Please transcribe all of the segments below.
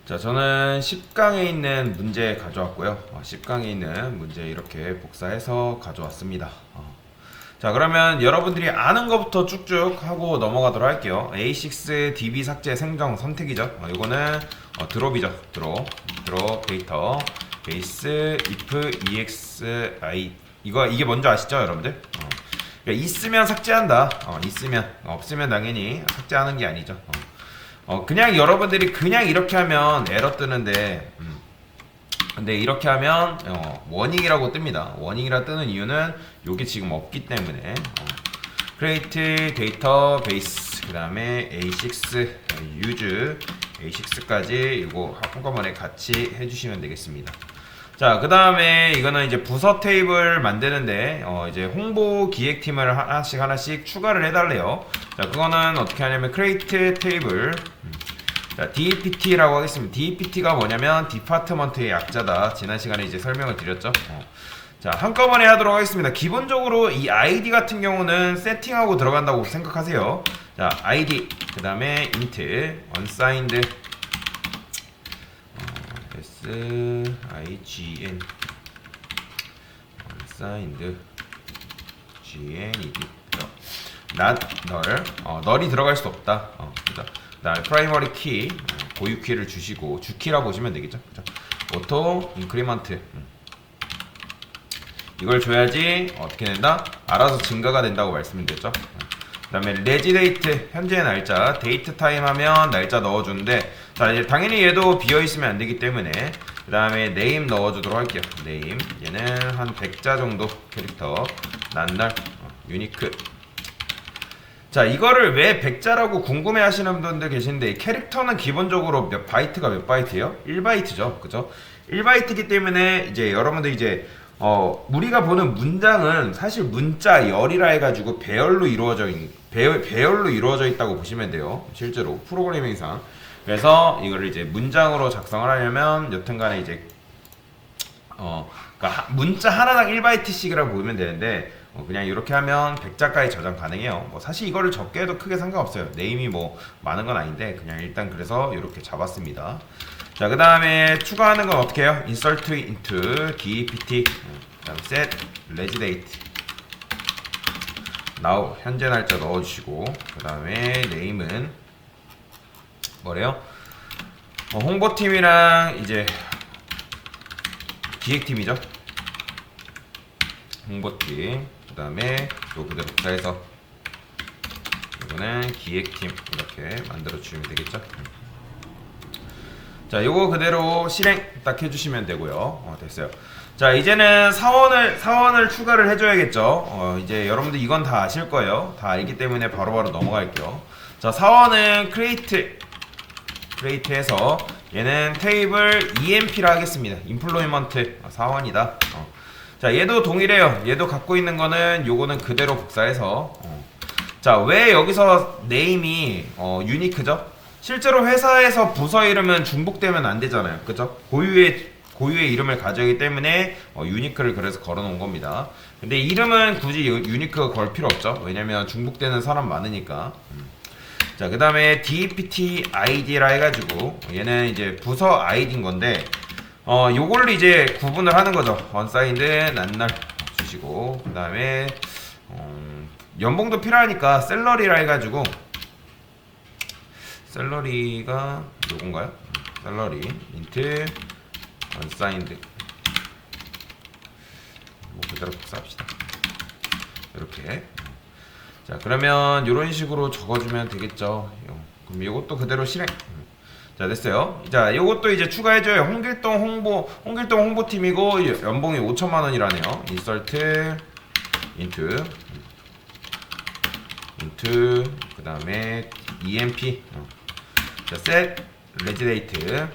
자, 저는 10강에 있는 문제 가져왔고요. 10강에 있는 문제 이렇게 복사해서 가져왔습니다. 자, 그러면 여러분들이 아는 것부터 쭉쭉 하고 넘어가도록 할게요. A6 DB 삭제 생정 선택이죠. 이거는 드롭이죠. 드롭 데이터 베이스 if exi 이게 뭔지 아시죠, 여러분들? 그러니까 있으면 삭제한다. 있으면 없으면 당연히 삭제하는 게 아니죠. 그냥 여러분들이 그냥 이렇게 하면 에러 뜨는데 근데 이렇게 하면 워닝이라고 뜹니다. 워닝이라 뜨는 이유는 요게 지금 없기 때문에 create database 그 다음에 A6 use A6까지 이거 한꺼번에 같이 해주시면 되겠습니다. 자, 그 다음에 이거는 이제 부서 테이블 만드는데 이제 홍보 기획팀을 하나씩 추가를 해달래요. 자, 그거는 어떻게 하냐면 create table 자, DPT라고 하겠습니다. DPT가 뭐냐면 디파트먼트의 약자다. 지난 시간에 이제 설명을 드렸죠. 자, 한꺼번에 하도록 하겠습니다. 기본적으로 이 ID 같은 경우는 세팅하고 들어간다고 생각하세요. 자, ID 그 다음에 int unsigned sign unsigned gned not null null이 들어갈 수 없다. 그죠? 그다음에 primary key 고유 키를 주시고 주키라 보시면 되겠죠. 그죠? auto increment 이걸 줘야지 어떻게 된다? 알아서 증가가 된다고 말씀드렸죠. 그 다음에 reg date 현재 날짜 date time 하면 날짜 넣어주는데 자, 이제 당연히 얘도 비어있으면 안 되기 때문에 그 다음에 name 넣어주도록 할게요. name 얘는 한 100자 정도 캐릭터 난날 유니크. 자, 이거를 왜 100자라고 궁금해 하시는 분들 계신데 캐릭터는 기본적으로 몇 바이트가 몇 바이트예요? 1바이트죠. 그죠? 1바이트이기 때문에 이제 여러분들 이제 우리가 보는 문장은 사실 문자 열이라 해가지고 배열로 이루어져 있다고 보시면 돼요. 실제로 프로그래밍상. 그래서 이거를 이제 문장으로 작성을 하려면 여튼간에 이제 그러니까 문자 하나당 1바이트씩이라고 보면 되는데 그냥 이렇게 하면 100자까지 저장 가능해요. 뭐 사실 이거를 적게 해도 크게 상관없어요. 네임이 뭐 많은 건 아닌데 그냥 일단 그래서 이렇게 잡았습니다. 자, 그 다음에 추가하는 건 어떻게 해요? insert into dpt 그 다음 set reg date now 현재 날짜 넣어주시고 그 다음에 name은 뭐래요? 홍보팀이랑 이제 기획팀이죠. 홍보팀 그 다음에 요 그대로 복사해서 이거는 기획팀 이렇게 만들어 주시면 되겠죠. 자, 요거 그대로 실행 딱 해주시면 되고요. 됐어요. 자, 이제는 사원을 추가를 해줘야겠죠. 이제 여러분들 이건 다 아실 거예요. 다 알기 때문에 바로바로 넘어갈게요. 자, 사원은 create해서 얘는 테이블 emp라 하겠습니다. employment 사원이다. 자, 얘도 동일해요. 얘도 갖고 있는 거는 요거는 그대로 복사해서 자, 왜 여기서 name이 유니크죠? 실제로 회사에서 부서 이름은 중복되면 안 되잖아요. 그죠? 고유의 이름을 가져기 때문에 유니크를 그래서 걸어 놓은 겁니다. 근데 이름은 굳이 유니크가 걸 필요 없죠. 왜냐면 중복되는 사람 많으니까. 자, 그 다음에 DPT ID라 해가지고 얘는 이제 부서 아이디인 건데 요걸로 이제 구분을 하는 거죠. unsigned 난날 주시고 그 다음에 연봉도 필요하니까 셀러리라 해가지고 셀러리가 요건가요? 셀러리 int unsigned 뭐 그대로 복사합시다. 이렇게. 자, 그러면 이런 식으로 적어주면 되겠죠. 그럼 이것도 그대로 실행. 자, 됐어요. 자, 이것도 이제 추가해줘요. 홍길동 홍보팀이고 연봉이 5천만 원이라네요. insert into 그 다음에 emp 자, set reg date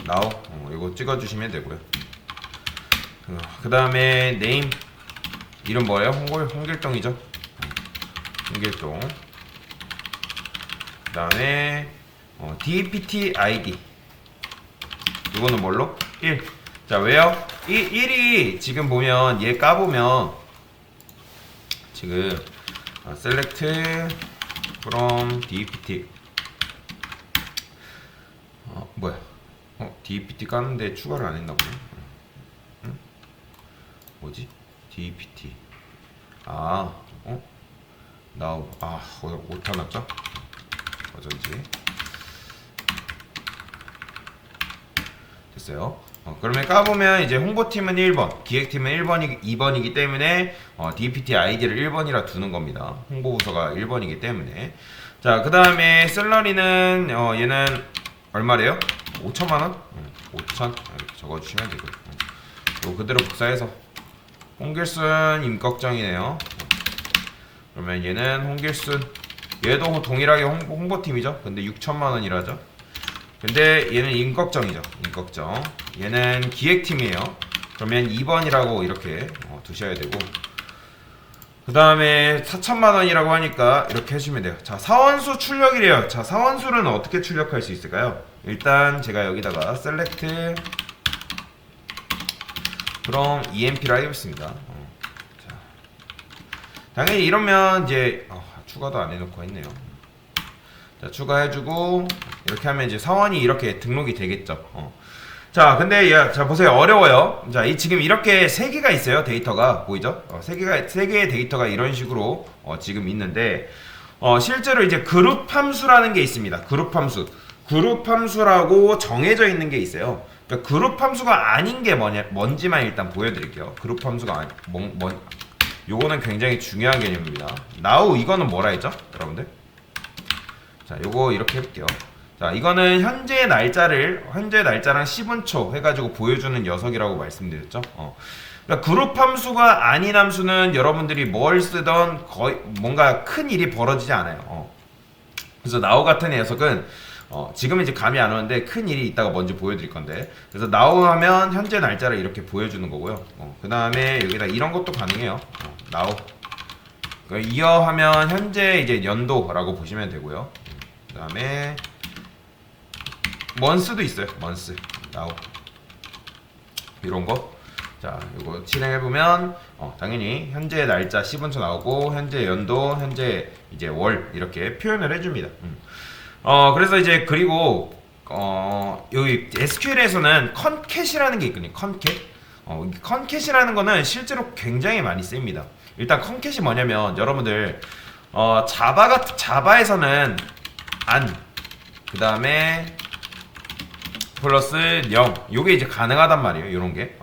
now 이거 찍어주시면 되고요. 그 다음에 name 이름 뭐예요? 홍길동이죠. 홍길동. 그 다음에 DPT ID 이거는 뭘로? 1. 자, 왜요? 1이 지금 보면 얘 까보면 지금 select from DPT 뭐야? DPT 까는데 추가를 안 했나 보네. 응? 뭐지? DPT. 아, 나우. 오타 났죠? 어쩐지. 됐어요. 그러면 까보면 이제 홍보팀은 1번, 기획팀은 2번이기 때문에 DPT 아이디를 1번이라 두는 겁니다. 홍보부서가 1번이기 때문에. 자, 그 다음에 셀러리는 얘는 얼마래요? 5천만원? 5천? 이렇게 적어주시면 되고 또 그대로 복사해서 홍길순 임꺽정이네요. 그러면 얘는 홍길순, 얘도 동일하게 홍보팀이죠. 근데 6천만원이라죠. 근데 얘는 임꺽정이죠. 임꺽정. 얘는 기획팀이에요. 그러면 2번이라고 이렇게 두셔야 되고, 그 다음에 4천만원이라고 하니까 이렇게 해주면 돼요. 자, 사원수 출력이래요. 자, 사원수는 어떻게 출력할 수 있을까요? 일단 제가 여기다가 select from EMP를 하겠습니다. 자, 당연히 이러면 이제 추가도 안 해놓고 했네요. 자, 추가해주고 이렇게 하면 이제 사원이 이렇게 등록이 되겠죠. 자, 근데 자 보세요. 어려워요. 자, 지금 이렇게 3개가 있어요. 데이터가 보이죠? 3개의 데이터가 이런 식으로 지금 있는데 실제로 이제 그룹 함수라는 게 있습니다. 그룹 함수. 그룹 함수라고 정해져 있는 게 있어요. 그러니까 그룹 함수가 아닌 게 뭔지만 일단 보여드릴게요. 그룹 함수가 요거는 굉장히 중요한 개념입니다. now 이거는 뭐라 했죠? 여러분들? 자, 요거 이렇게 해볼게요. 자, 이거는 현재 날짜랑 10분초 해가지고 보여주는 녀석이라고 말씀드렸죠. 그러니까 그룹 함수가 아닌 함수는 여러분들이 뭘 쓰던 거의 뭔가 큰 일이 벌어지지 않아요. 그래서 now 같은 녀석은 지금 이제 감이 안 오는데 큰 일이 있다가 먼저 보여드릴 건데, 그래서 now 하면 현재 날짜를 이렇게 보여주는 거고요. 그 다음에 여기다 이런 것도 가능해요. now. 그러니까 year 하면 현재 이제 연도라고 보시면 되고요. 그 다음에 month도 있어요. month, now 이런 거. 자, 이거 진행해보면 당연히 현재 날짜 10분초 나오고 현재 연도, 현재 이제 월 이렇게 표현을 해줍니다. 그래서 이제 그리고 여기 SQL에서는 컨캣이라는 게 있거든요. 컨캣. 컨캣이라는 거는 실제로 굉장히 많이 씁니다. 일단 컨캣이 뭐냐면 여러분들 자바에서는 안, 그 다음에 플러스 0, 요게 이제 가능하단 말이에요. 요런 게.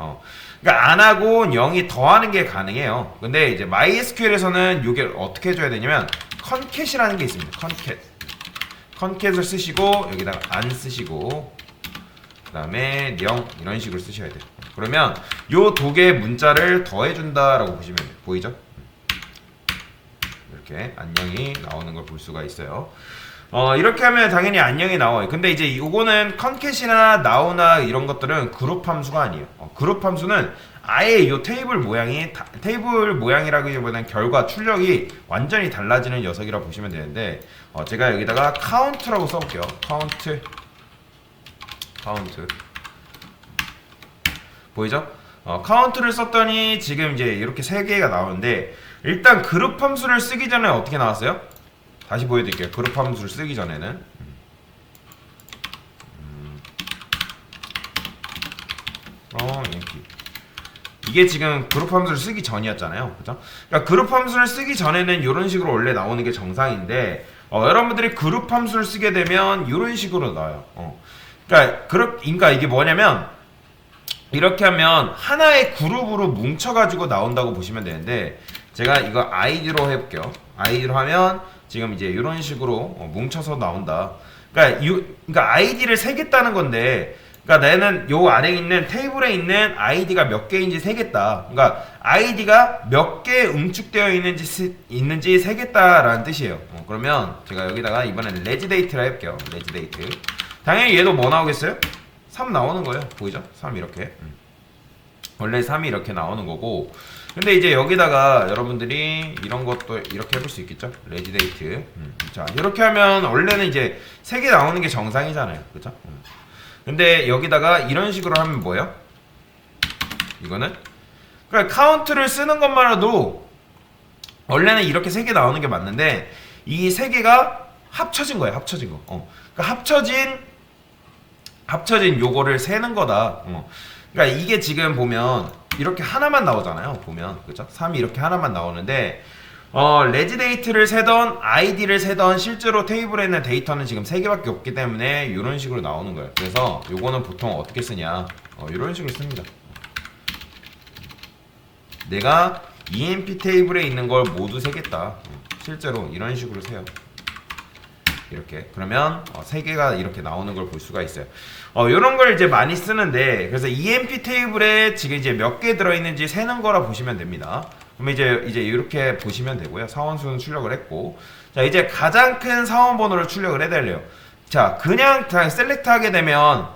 그러니까 안하고 0이 더하는 게 가능해요. 근데 이제 MySQL에서는 요게 어떻게 해줘야 되냐면 컨캣이라는 게 있습니다. 컨캣을 쓰시고 여기다가 안 쓰시고 그 다음에 0 이런 식으로 쓰셔야 돼요. 그러면 요 두 개의 문자를 더해준다라고 보시면 돼요. 보이죠? 이렇게 안녕이 나오는 걸 볼 수가 있어요. 이렇게 하면 당연히 안녕이 나와요. 근데 이제 요거는 컨캣이나 now나 이런 것들은 그룹 함수가 아니에요. 그룹 함수는 아예 요 테이블 모양이라기보다는 결과 출력이 완전히 달라지는 녀석이라고 보시면 되는데, 제가 여기다가 count라고 써볼게요. count 보이죠? count를 썼더니 지금 이제 이렇게 3개가 나오는데, 일단 그룹 함수를 쓰기 전에 어떻게 나왔어요? 다시 보여드릴게요. 그룹 함수를 쓰기 전에는 이게 지금 그룹 함수를 쓰기 전이었잖아요. 그죠? 그러니까 그룹 함수를 쓰기 전에는 이런 식으로 원래 나오는 게 정상인데, 여러분들이 그룹 함수를 쓰게 되면 이런 식으로 나와요. 그러니까 이게 뭐냐면 이렇게 하면 하나의 그룹으로 뭉쳐가지고 나온다고 보시면 되는데, 제가 이거 아이디로 해볼게요. 아이디로 하면 지금 이제 이런 식으로 뭉쳐서 나온다. 그러니까 아이디를 세겠다는 건데, 그러니까 나는 요 아래에 있는 테이블에 있는 아이디가 몇 개인지 세겠다. 그러니까 아이디가 몇 개 응축되어 있는지 세겠다라는 뜻이에요. 그러면 제가 여기다가 이번엔 레지데이트를 해볼게요. 레지데이트. 당연히 얘도 뭐 나오겠어요? 3 나오는 거예요. 보이죠? 3 이렇게. 원래 3이 이렇게 나오는 거고, 근데 이제 여기다가 여러분들이 이런 것도 이렇게 해볼 수 있겠죠? 레지데이트. 자, 이렇게 하면 원래는 이제 3개 나오는 게 정상이잖아요. 그죠? 근데 여기다가 이런 식으로 하면 뭐예요? 이거는? 그러니까 카운트를 쓰는 것만으로도 원래는 이렇게 3개 나오는 게 맞는데, 이 3개가 합쳐진 거예요. 합쳐진 거. 그러니까 합쳐진 합쳐진 요거를 세는 거다. 그러니까 이게 지금 보면 이렇게 하나만 나오잖아요. 보면 그죠? 3이 이렇게 하나만 나오는데 레지데이트를 세던 아이디를 세던 실제로 테이블에 있는 데이터는 지금 3개밖에 없기 때문에 이런 식으로 나오는 거예요. 그래서 요거는 보통 어떻게 쓰냐? 이런 식으로 씁니다. 내가 EMP 테이블에 있는 걸 모두 세겠다. 실제로 이런 식으로 세요. 이렇게 그러면 3개가 이렇게 나오는 걸 볼 수가 있어요. 이런 걸 이제 많이 쓰는데 그래서 EMP 테이블에 지금 이제 몇 개 들어있는지 세는 거라 보시면 됩니다. 그럼 이제 이렇게 보시면 되고요. 사원수는 출력을 했고 자 이제 가장 큰 사원 번호를 출력을 해야 돼요. 자 그냥 셀렉트 하게 되면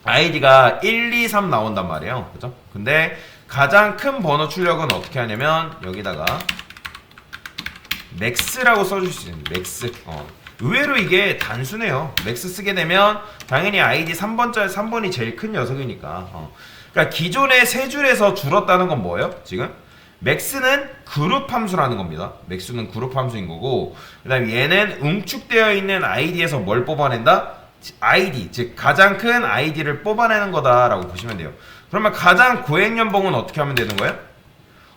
아이디가 1, 2, 3 나온단 말이에요. 그죠? 근데 가장 큰 번호 출력은 어떻게 하냐면 여기다가 맥스라고 써줄 수 있는 맥스. 의외로 이게 단순해요. 맥스 쓰게 되면 당연히 아이디 3번이 제일 큰 녀석이니까. 그러니까 기존의 세 줄에서 줄었다는 건 뭐예요? 지금 맥스는 그룹 함수라는 겁니다. 맥스는 그룹 함수인 거고 그 다음에 얘는 응축되어 있는 아이디에서 뭘 뽑아낸다? 아이디, 즉 가장 큰 아이디를 뽑아내는 거다라고 보시면 돼요. 그러면 가장 고액 연봉은 어떻게 하면 되는 거예요?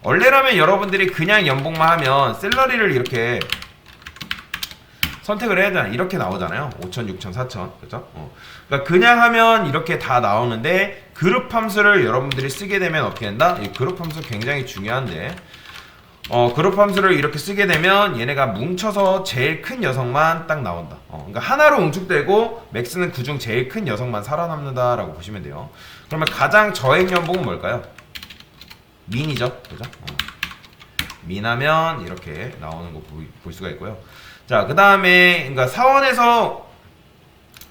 원래라면 여러분들이 그냥 연봉만 하면 샐러리를 이렇게 선택을 해야 되잖아요. 이렇게 나오잖아요. 5천, 6천, 4천. 그죠? 그러니까 그냥 하면 이렇게 다 나오는데 그룹 함수를 여러분들이 쓰게 되면 어떻게 된다? 이 그룹 함수 굉장히 중요한데 그룹 함수를 이렇게 쓰게 되면 얘네가 뭉쳐서 제일 큰 녀석만 딱 나온다. 그러니까 하나로 응축되고 맥스는 그중 제일 큰 녀석만 살아남는다라고 보시면 돼요. 그러면 가장 저액 연봉은 뭘까요? 민이죠. 그죠? 민하면 이렇게 나오는 거 볼 수가 있고요. 자, 그 다음에, 그러니까 사원에서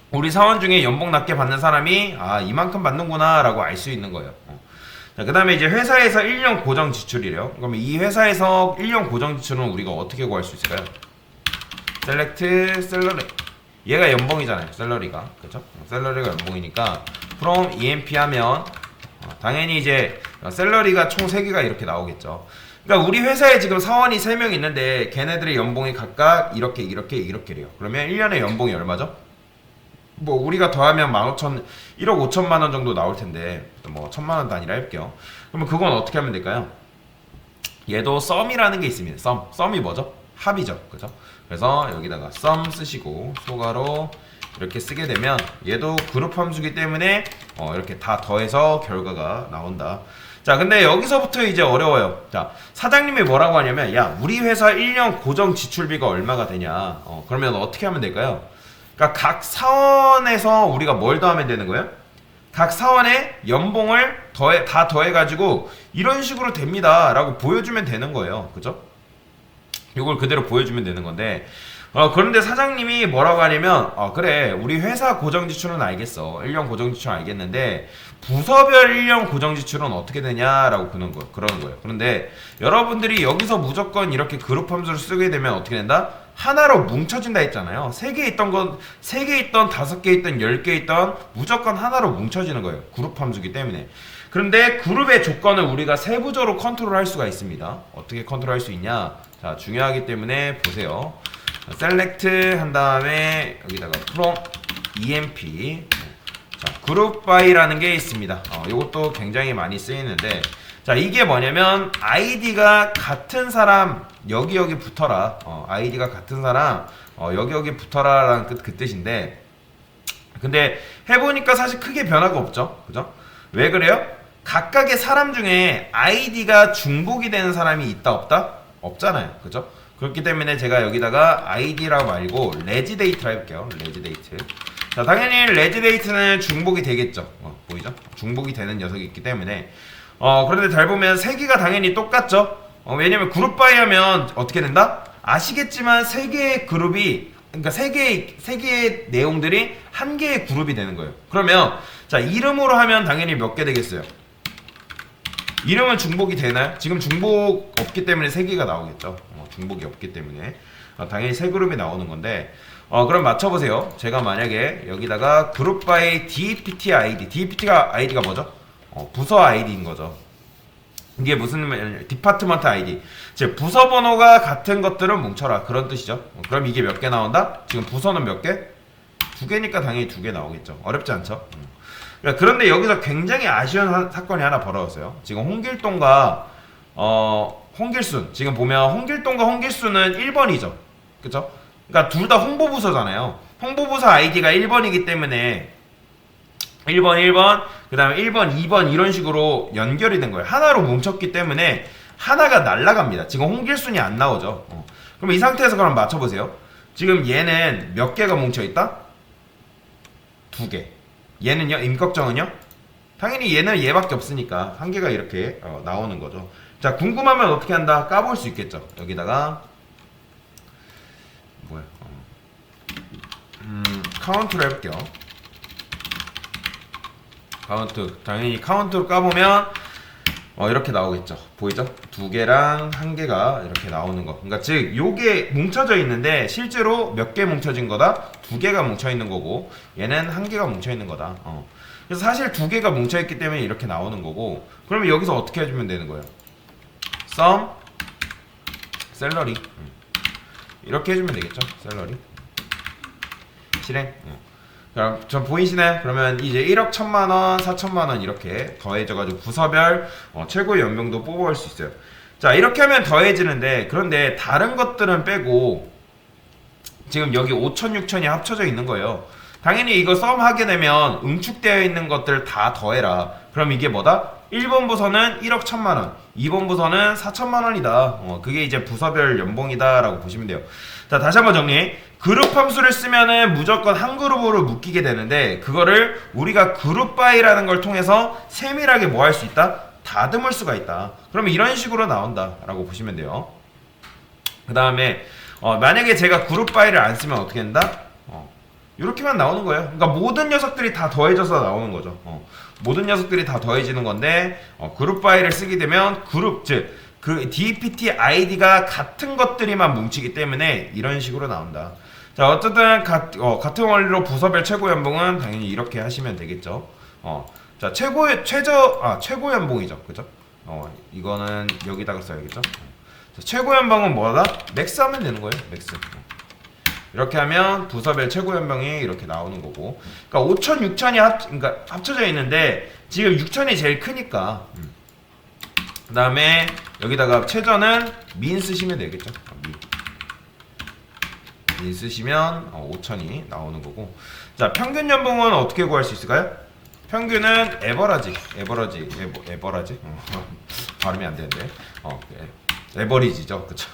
우리 사원 중에 연봉 낮게 받는 사람이 이만큼 받는구나 라고 알 수 있는 거예요. 자, 그 다음에 이제 회사에서 1년 고정 지출이래요. 그러면 이 회사에서 1년 고정 지출은 우리가 어떻게 구할 수 있을까요? 셀렉트 셀러리. 얘가 연봉이잖아요. 셀러리가. 그죠? 셀러리가 연봉이니까 from EMP 하면 당연히 이제 셀러리가 총 3개가 이렇게 나오겠죠. 그러니까 우리 회사에 지금 사원이 3명 있는데 걔네들의 연봉이 각각 이렇게래요. 그러면 1년에 연봉이 얼마죠? 뭐 우리가 더하면 15,000, 1억 5천만 원 정도 나올 텐데 뭐 1,000만 원 단위라 할게요. 그러면 그건 어떻게 하면 될까요? 얘도 썸이라는 게 있습니다. 썸이 뭐죠? 합이죠. 그죠? 그래서 여기다가 썸 쓰시고 소가로 이렇게 쓰게 되면 얘도 그룹 함수기 때문에 이렇게 다 더해서 결과가 나온다. 자, 근데 여기서부터 이제 어려워요. 자, 사장님이 뭐라고 하냐면 야, 우리 회사 1년 고정 지출비가 얼마가 되냐. 그러면 어떻게 하면 될까요? 그러니까 각 사원에서 우리가 뭘 더하면 되는 거예요? 각 사원의 연봉을 다 더해가지고 이런 식으로 됩니다 라고 보여주면 되는 거예요. 그죠? 이걸 그대로 보여주면 되는 건데 그런데 사장님이 뭐라고 하냐면 그래 우리 회사 고정지출은 알겠어. 1년 고정지출은 알겠는데 부서별 1년 고정지출은 어떻게 되냐라고 그러는 거예요. 그런데 여러분들이 여기서 무조건 이렇게 그룹 함수를 쓰게 되면 어떻게 된다? 하나로 뭉쳐진다 했잖아요. 3개 있던 건 3개 있던 5개 있던 10개 있던 무조건 하나로 뭉쳐지는 거예요. 그룹 함수기 때문에. 그런데 그룹의 조건을 우리가 세부적으로 컨트롤할 수가 있습니다. 어떻게 컨트롤할 수 있냐? 자, 중요하기 때문에 보세요. 셀렉트 한 다음에 여기다가 from EMP 자, 그룹 바이라는 게 있습니다. 이것도 굉장히 많이 쓰이는데 자, 이게 뭐냐면 아이디가 같은 사람 여기 붙어라. 아이디가 같은 사람 여기 붙어라 라는 그 뜻인데 근데 해보니까 사실 크게 변화가 없죠. 그죠? 왜 그래요? 각각의 사람 중에 아이디가 중복이 되는 사람이 있다 없다? 없잖아요. 그죠? 그렇기 때문에 제가 여기다가 아이디라고 말고 레지데이트라 해볼게요. 레지데이트. 자, 당연히 레지데이트는 중복이 되겠죠. 보이죠? 중복이 되는 녀석이 있기 때문에 그런데 잘 보면 3개가 당연히 똑같죠. 왜냐면 그룹 바이 하면 어떻게 된다? 아시겠지만 3개의 그룹이 그러니까 3개의 내용들이 한 개의 그룹이 되는 거예요. 그러면 자, 이름으로 하면 당연히 몇 개 되겠어요? 이름은 중복이 되나요? 지금 중복 없기 때문에 3개가 나오겠죠. 중복이 없기 때문에 당연히 3그룹이 나오는 건데 그럼 맞춰보세요. 제가 만약에 여기다가 그룹 바이 DPT ID DPT가 아이디가 뭐죠? 부서 아이디인 거죠. 이게 무슨 말이냐면 디파트먼트 아이디 즉 부서 번호가 같은 것들은 뭉쳐라 그런 뜻이죠. 그럼 이게 몇 개 나온다? 지금 부서는 몇 개? 두 개니까 당연히 두 개 나오겠죠. 어렵지 않죠? 그런데 여기서 굉장히 아쉬운 사건이 하나 벌어졌어요. 지금 홍길동과 홍길순, 지금 보면 홍길동과 홍길순은 1번이죠. 그쵸? 그러니까 둘 다 홍보부서잖아요. 홍보부서 아이디가 1번이기 때문에 1번, 1번, 그 다음에 1번, 2번 이런 식으로 연결이 된 거예요. 하나로 뭉쳤기 때문에 하나가 날라갑니다. 지금 홍길순이 안 나오죠. 그럼 이 상태에서 그럼 맞춰보세요. 지금 얘는 몇 개가 뭉쳐있다? 두 개. 얘는요? 임꺽정은요? 당연히 얘는 얘밖에 없으니까 한 개가 이렇게 나오는 거죠. 자, 궁금하면 어떻게 한다? 까볼 수 있겠죠. 여기다가 뭐야? 카운트를 해볼게요. 카운트. 당연히 카운트로 까보면 이렇게 나오겠죠. 보이죠? 두 개랑 한 개가 이렇게 나오는 거. 그러니까 즉 요게 뭉쳐져 있는데 실제로 몇 개 뭉쳐진 거다? 두 개가 뭉쳐 있는 거고 얘는 한 개가 뭉쳐 있는 거다. 그래서 사실 두 개가 뭉쳐 있기 때문에 이렇게 나오는 거고. 그러면 여기서 어떻게 해주면 되는 거예요? sum 샐러리 이렇게 해주면 되겠죠. 샐러리 실행. 그럼 전 보이시나요? 그러면 이제 1억 1천만원, 4천만원 이렇게 더해져가지고 부서별 최고의 연봉도 뽑아올 수 있어요. 자, 이렇게 하면 더해지는데, 그런데 다른 것들은 빼고 지금 여기 5천, 6천이 합쳐져 있는 거예요. 당연히 이거 썸 하게 되면 응축되어 있는 것들 다 더해라. 그럼 이게 뭐다? 1번 부서는 1억 1천만원, 2번 부서는 4천만원이다. 그게 이제 부서별 연봉이다 라고 보시면 돼요. 자, 다시 한번 정리. 그룹 함수를 쓰면은 무조건 한 그룹으로 묶이게 되는데, 그거를 우리가 그룹 바이라는 걸 통해서 세밀하게 뭐 할 수 있다? 다듬을 수가 있다. 그러면 이런 식으로 나온다 라고 보시면 돼요. 그 다음에 만약에 제가 그룹 바이를 안 쓰면 어떻게 된다? 이렇게만 나오는 거예요. 그러니까 모든 녀석들이 다 더해져서 나오는 거죠. 모든 녀석들이 다 더해지는 건데, 그룹 바이를 쓰게 되면 그룹, 즉 그 DPT 아이디가 같은 것들이만 뭉치기 때문에 이런 식으로 나온다. 자, 어쨌든 같은 원리로 부서별 최고 연봉은 당연히 이렇게 하시면 되겠죠. 자, 최고 연봉이죠. 그죠? 이거는 여기다가 써야겠죠. 자, 최고 연봉은 뭐다? 맥스 하면 되는 거예요. 맥스. 이렇게 하면 부서별 최고 연봉이 이렇게 나오는 거고. 그러니까 5천, 6천이 그러니까 합쳐져 있는데 지금 6천이 제일 크니까. 그 다음에 여기다가 최저는 민 쓰시면 되겠죠. 민 쓰시면 5천이 나오는 거고. 자, 평균 연봉은 어떻게 구할 수 있을까요? 평균은 에버라지 발음이 안 되는데 에버리지죠. 그쵸?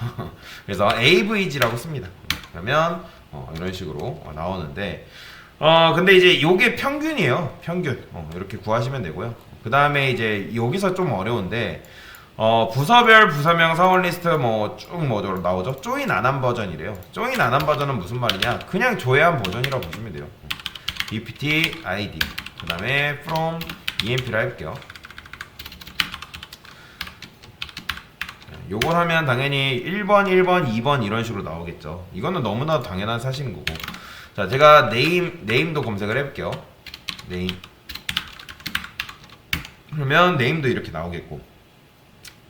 그래서 AVG라고 씁니다. 그러면 이런 식으로 나오는데, 근데 이제 요게 평균이에요. 평균. 이렇게 구하시면 되고요. 그 다음에 이제 여기서 좀 어려운데, 부서별 부서명 사원 리스트 쭉 나오죠. 조인 안 한 버전이래요. 조인 안 한 버전은 무슨 말이냐? 그냥 조회한 버전이라고 보시면 돼요. DPT ID 그 다음에 from EMP를 해볼게요. 요걸 하면 당연히 1번, 1번, 2번 이런 식으로 나오겠죠. 이거는 너무나 당연한 사실인 거고. 자, 제가 네임도 검색을 해볼게요. 네임. 그러면 네임도 이렇게 나오겠고.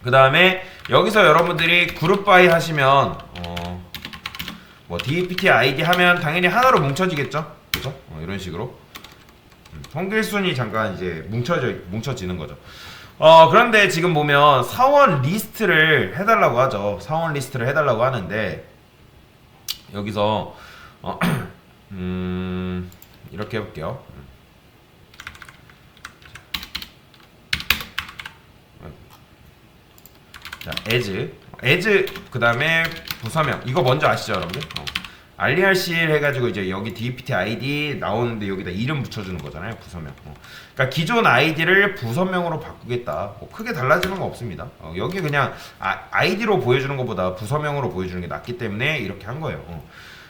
그 다음에 여기서 여러분들이 그룹 바이 하시면 DPT ID 하면 당연히 하나로 뭉쳐지겠죠. 그죠? 이런 식으로 홍길순이 잠깐 이제 뭉쳐지는 거죠. 그런데 지금 보면 사원 리스트를 해달라고 하죠. 사원 리스트를 해달라고 하는데 여기서 이렇게 해볼게요. 자, as 그 다음에 부서명 이거 먼저 아시죠, 여러분들? RERC를 해가지고 이제 여기 DPT ID 나오는데 여기다 이름 붙여주는 거잖아요, 부서명. 그러니까 기존 아이디를 부서명으로 바꾸겠다. 크게 달라지는 거 없습니다. 여기 그냥 아이디로 보여주는 것보다 부서명으로 보여주는 게 낫기 때문에 이렇게 한 거예요.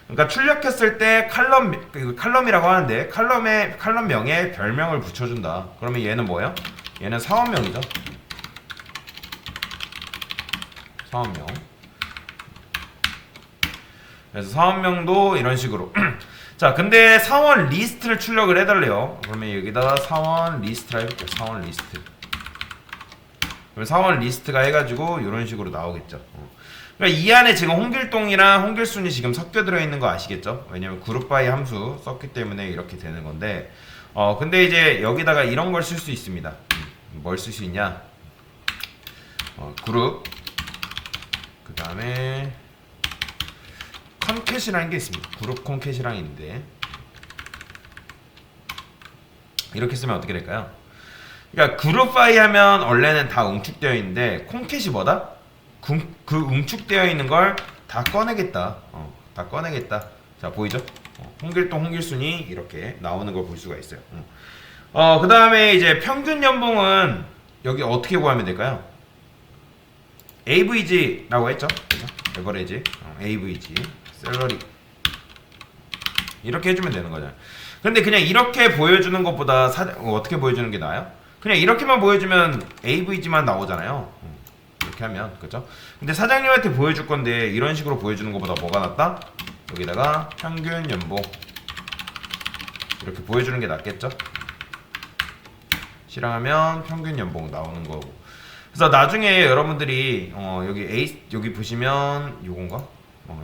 그러니까 출력했을 때 칼럼이라고 하는데 칼럼명에 별명을 붙여준다. 그러면 얘는 뭐예요? 얘는 사원명이죠. 사원명. 그래서 사원명도 이런 식으로. 자, 근데 사원 리스트를 출력을 해달래요. 그러면 여기다가 사원 리스트라 해볼게요. 사원 리스트. 그럼 사원 리스트가 해가지고 이런 식으로 나오겠죠. 그러니까 이 안에 지금 홍길동이랑 홍길순이 지금 섞여 들어있는 거 아시겠죠? 왜냐면 그룹 바이 함수 썼기 때문에 이렇게 되는 건데 근데 이제 여기다가 이런 걸 쓸 수 있습니다. 뭘 쓸 수 있냐? 그룹 그 다음에 컨캣이라는 게 있습니다. 그룹 컨캣이랑 있는데 이렇게 쓰면 어떻게 될까요? 그러니까 그룹 파이 하면 원래는 다 응축되어 있는데 콘캣이 뭐다? 그 응축되어 있는 걸 다 꺼내겠다. 다 꺼내겠다. 자, 보이죠? 홍길동, 홍길순이 이렇게 나오는 걸 볼 수가 있어요. 그 다음에 이제 평균 연봉은 여기 어떻게 구하면 될까요? AVG라고 했죠? 그죠? 에버리지, AVG, 셀러리 이렇게 해주면 되는 거잖아요. 근데 그냥 이렇게 보여주는 것보다 어떻게 보여주는 게 나아요? 그냥 이렇게만 보여주면 AVG만 나오잖아요. 이렇게 하면 그죠? 근데 사장님한테 보여줄 건데 이런 식으로 보여주는 것보다 뭐가 낫다? 여기다가 평균 연봉 이렇게 보여주는 게 낫겠죠? 실행하면 평균 연봉 나오는 거고. 그래서 나중에 여러분들이 여기 보시면 요건가?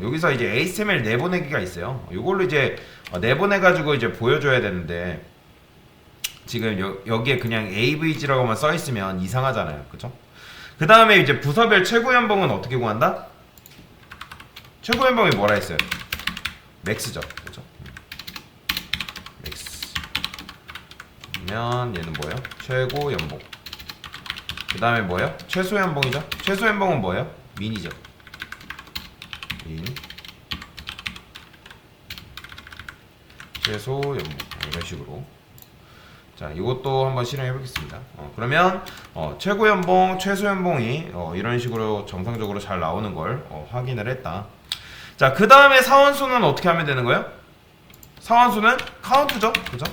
여기서 이제 HTML 내보내기가 있어요. 이걸로 이제 내보내가지고 이제 보여줘야 되는데 지금 여기에 그냥 AVG라고만 써있으면 이상하잖아요. 그쵸? 그 다음에 이제 부서별 최고 연봉은 어떻게 구한다? 최고 연봉이 뭐라 했어요? 맥스죠. 그죠? 맥스. 그러면 얘는 뭐예요? 최고 연봉. 그 다음에 뭐예요? 최소 연봉이죠? 최소 연봉은 뭐예요? 민이죠. 민. 최소 연봉. 이런 식으로. 자, 이것도 한번 실행해 보겠습니다. 그러면 최고 연봉, 최소 연봉이 이런 식으로 정상적으로 잘 나오는 걸 확인을 했다. 자, 그 다음에 사원수는 어떻게 하면 되는 거예요? 사원수는 카운트죠, 그죠?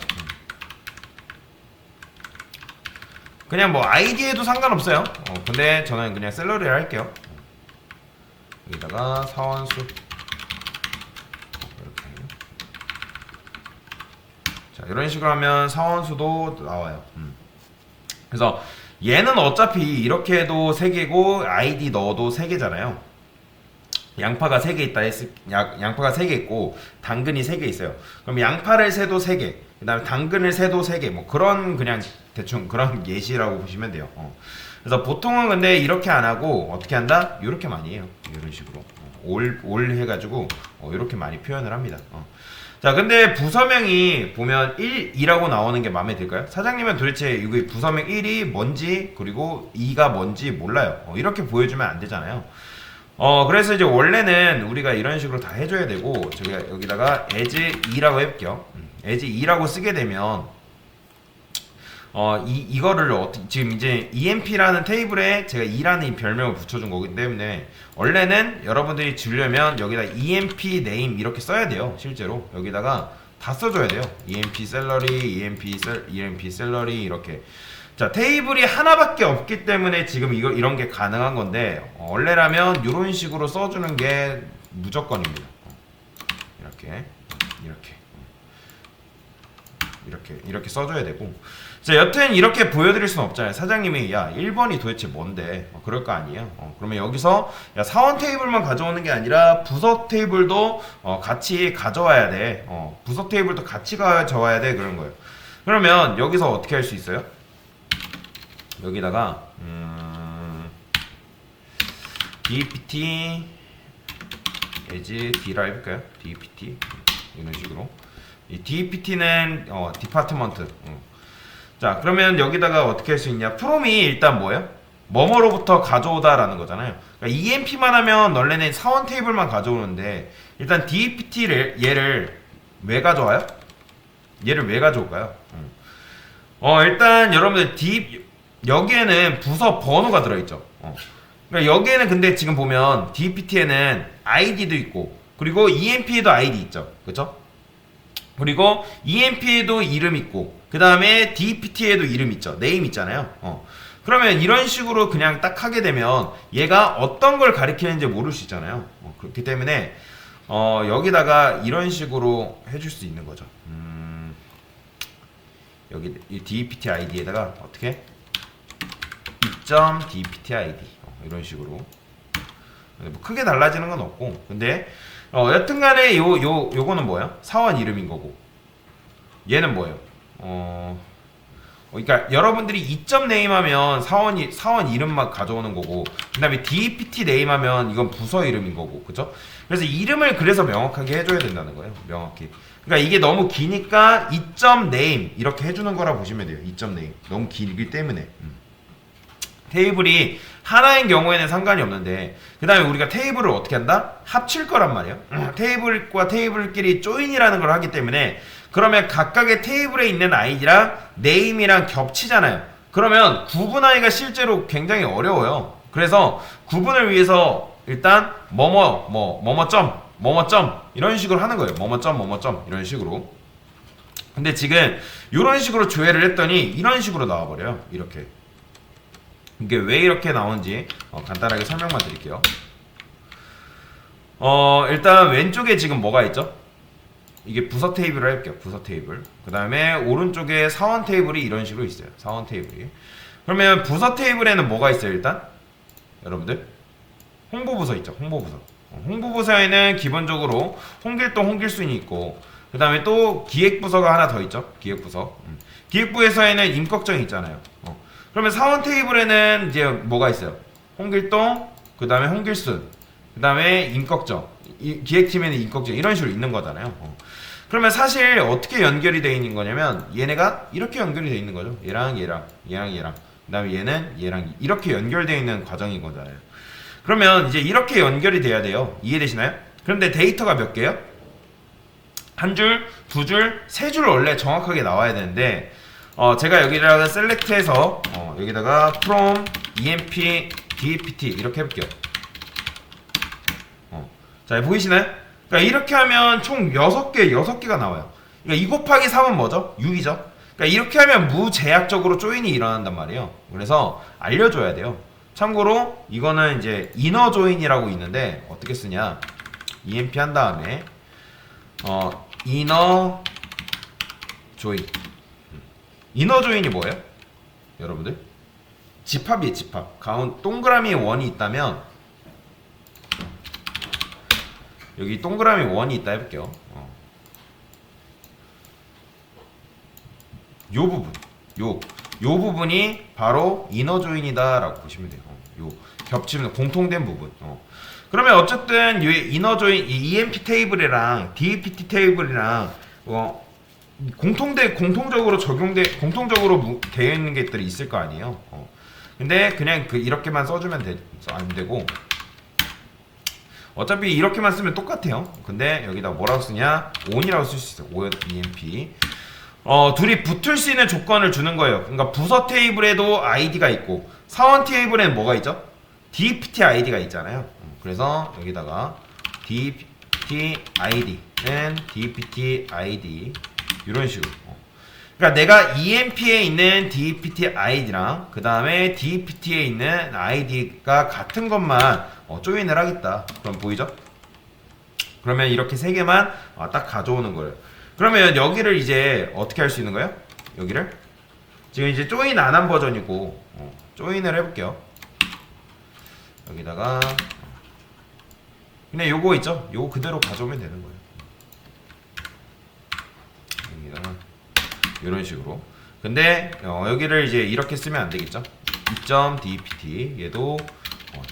그냥 뭐 아이디에도 상관없어요. 근데 저는 그냥 셀러리를 할게요. 여기다가 사원수. 자, 이런 식으로 하면 사원수도 나와요. 그래서 얘는 어차피 이렇게 해도 3개고 아이디 넣어도 3개잖아요. 양파가 3개 있다 양파가 3개 있고 당근이 3개 있어요. 그럼 양파를 세도 3개, 그 다음에 당근을 세도 3개, 뭐 그런 그냥 대충 그런 예시라고 보시면 돼요. 그래서 보통은 근데 이렇게 안 하고 어떻게 한다? 이렇게 많이 해요. 이런 식으로 올 해가지고 이렇게 많이 표현을 합니다. 자, 근데 부서명이 보면 1, 2라고 나오는 게 마음에 들까요? 사장님은 도대체 이거 부서명 1이 뭔지 그리고 2가 뭔지 몰라요. 이렇게 보여주면 안 되잖아요. 그래서 이제 원래는 우리가 이런 식으로 다 해줘야 되고, 제가 여기다가 as 2라고 해볼게요. as 2라고 쓰게 되면 이거를 지금 이제 emp라는 테이블에 제가 2라는 이 별명을 붙여준 거기 때문에 원래는 여러분들이 주려면 여기다 emp name 이렇게 써야 돼요. 실제로 여기다가 다 써줘야 돼요. emp salary, emp salary 이렇게. 자, 테이블이 하나밖에 없기 때문에 지금 이런 게 가능한 건데 원래라면 이런 식으로 써주는 게 무조건입니다. 이렇게 써줘야 되고. 자, 여튼 이렇게 보여드릴 수는 없잖아요. 사장님이 야 1번이 도대체 뭔데 그럴 거 아니에요. 그러면 여기서 야 사원 테이블만 가져오는 게 아니라 부서 테이블도 같이 가져와야 돼. 부서 테이블도 같이 가져와야 돼. 그런 거예요. 그러면 여기서 어떻게 할 수 있어요? 여기다가 dpt as d라 해볼까요? dpt 이런 식으로. 이 dpt는 디파트먼트. 자, 그러면 여기다가 어떻게 할 수 있냐? 프롬이 일단 뭐예요? 뭐뭐로부터 가져오다라는 거잖아요. 그러니까 emp만 하면 원래는 사원 테이블만 가져오는데 일단 dpt를 왜 가져와요? 얘를 왜 가져올까요? 일단 여러분들 여기에는 부서 번호가 들어있죠. 그러니까 여기에는 근데 지금 보면 dpt에는 id도 있고 그리고 emp에도 id 있죠. 그쵸? 그리고 emp에도 이름 있고 그 다음에 dpt에도 이름 있죠. name 있잖아요. 그러면 이런 식으로 그냥 딱 하게 되면 얘가 어떤 걸 가리키는지 모를 수 있잖아요. 그렇기 때문에 여기다가 이런 식으로 해줄 수 있는 거죠. 여기 이 dpt id에다가 어떻게? 2.dpt id 이런 식으로. 뭐 크게 달라지는 건 없고. 근데 여튼간에 요거는 뭐야? 사원 이름인 거고. 얘는 뭐예요? 그러니까 여러분들이 이점 네임하면 사원 이름만 가져오는 거고, 그다음에 DPT 네임하면 이건 부서 이름인 거고, 그죠? 그래서 이름을 그래서 명확하게 해줘야 된다는 거예요. 명확히. 그러니까 이게 너무 기니까 이점 네임 이렇게 해주는 거라 보시면 돼요. 이점 네임 너무 길기 때문에. 테이블이 하나인 경우에는 상관이 없는데, 그 다음에 우리가 테이블을 어떻게 한다? 합칠 거란 말이에요. 테이블과 테이블끼리 조인이라는 걸 하기 때문에, 그러면 각각의 테이블에 있는 아이디랑 네임이랑 겹치잖아요. 그러면 구분하기가 실제로 굉장히 어려워요. 그래서 구분을 위해서 일단 뭐뭐점 이런 식으로 하는 거예요. 뭐뭐점 이런 식으로. 근데 지금 이런 식으로 조회를 했더니 이런 식으로 나와버려요. 이렇게. 이게 왜 이렇게 나오는지 간단하게 설명만 드릴게요. 일단 왼쪽에 지금 뭐가 있죠? 이게 부서 테이블을 할게요. 부서 테이블. 그 다음에 오른쪽에 사원 테이블이 이런 식으로 있어요. 사원 테이블이. 그러면 부서 테이블에는 뭐가 있어요? 일단 여러분들 홍보부서 있죠. 홍보부서. 홍보부서에는 기본적으로 홍길동 홍길순이 있고, 그 다음에 또 기획부서가 하나 더 있죠. 기획부서. 기획부에서에는 임꺽정이 있잖아요. 그러면 사원 테이블에는 이제 뭐가 있어요? 홍길동, 그 다음에 홍길순, 그 다음에 임꺽정, 기획팀에는 임꺽정, 이런 식으로 있는 거잖아요. 그러면 사실 어떻게 연결이 되어 있는 거냐면 얘네가 이렇게 연결이 되어 있는 거죠. 얘랑 그 다음에 얘는 얘랑 이렇게 연결되어 있는 과정인 거잖아요. 그러면 이제 이렇게 연결이 돼야 돼요. 이해되시나요? 그런데 데이터가 몇 개요? 한 줄, 두 줄, 세 줄 원래 정확하게 나와야 되는데, 제가 여기다가 셀렉트해서 여기다가 from emp dpt 이렇게 해볼게요. 자, 보이시나요? 그러니까 이렇게 하면 총 6개가 나와요. 그러니까 2 곱하기 3은 뭐죠? 6이죠. 그러니까 이렇게 하면 무제약적으로 조인이 일어난단 말이에요. 그래서 알려줘야 돼요. 참고로 이거는 이제 이너 조인이라고 있는데 어떻게 쓰냐? emp 한 다음에 이너 조인. 이너 조인이 뭐예요? 여러분들? 집합이에요, 집합. 동그라미 원이 있다면, 여기 동그라미 원이 있다 해볼게요. 요 부분, 요 부분이 바로 이너 조인이다 라고 보시면 돼요. 요 겹치는 공통된 부분. 그러면 어쨌든 이 이너 조인, 이 EMP 테이블이랑 DPT 테이블이랑 공통적으로 되어 있는 것들이 있을 거 아니에요. 근데 그냥 이렇게만 써주면 안 되고, 어차피 이렇게만 쓰면 똑같아요. 근데 여기다 뭐라고 쓰냐? on이라고 쓸 수 있어요. on emp. 둘이 붙을 수 있는 조건을 주는 거예요. 그러니까 부서 테이블에도 id가 있고, 사원 테이블에는 뭐가 있죠? dpt id가 있잖아요. 그래서 여기다가 dpt id는 dpt id 이런 식으로. 그러니까 내가 EMP에 있는 DPT id랑 그 다음에 DPT에 있는 id가 같은 것만 조인을 하겠다. 그럼 보이죠? 그러면 이렇게 세 개만 딱 가져오는 거예요. 그러면 여기를 이제 어떻게 할 수 있는 거예요? 여기를 지금 이제 조인 안 한 버전이고 조인을 해볼게요. 여기다가 그냥 요거 있죠? 요거 그대로 가져오면 되는 거예요. 여기다가 이런 식으로. 근데 여기를 이제 이렇게 쓰면 안 되겠죠? d.dpt 얘도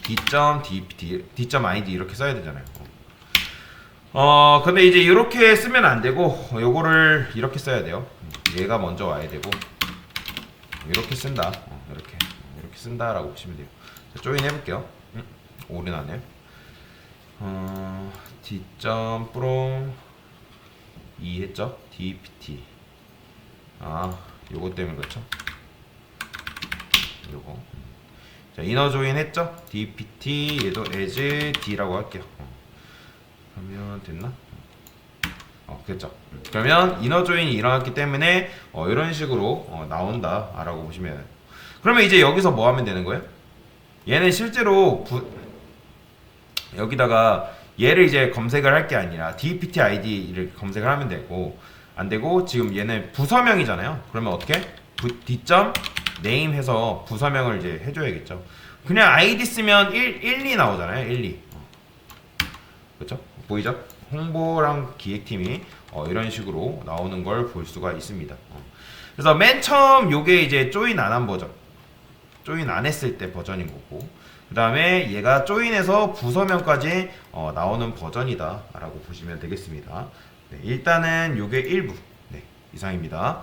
d.dpt d.id 이렇게 써야 되잖아요. 근데 이제 이렇게 쓰면 안 되고 요거를 이렇게 써야 돼요. 얘가 먼저 와야 되고 이렇게 쓴다. 이렇게 쓴다라고 보시면 돼요. 자, 조인 해볼게요. 오래 나네요. d.from 했죠? dpt 요거 때문에 그렇죠? 요거. 자, 이너 조인 했죠? dpt 얘도 as d라고 할게요. 그러면 됐나? 됐죠? 그러면 이너 조인이 일어났기 때문에 이런 식으로 나온다 라고 보시면 돼요. 그러면 이제 여기서 뭐 하면 되는 거예요? 얘는 실제로 여기다가 얘를 이제 검색을 할 게 아니라 dpt id를 검색을 하면 되고, 안 되고 지금 얘는 부서명이잖아요. 그러면 어떻게? d.name 해서 부서명을 이제 해줘야겠죠. 그냥 id 쓰면 1, 2 나오잖아요. 1, 2. 그렇죠? 보이죠? 홍보랑 기획팀이 이런 식으로 나오는 걸 볼 수가 있습니다. 그래서 맨 처음 요게 이제 조인 안 한 버전, 조인 안 했을 때 버전인 거고, 그 다음에 얘가 조인해서 부서명까지 나오는 버전이다 라고 보시면 되겠습니다. 네, 일단은 요게 일부, 네, 이상입니다.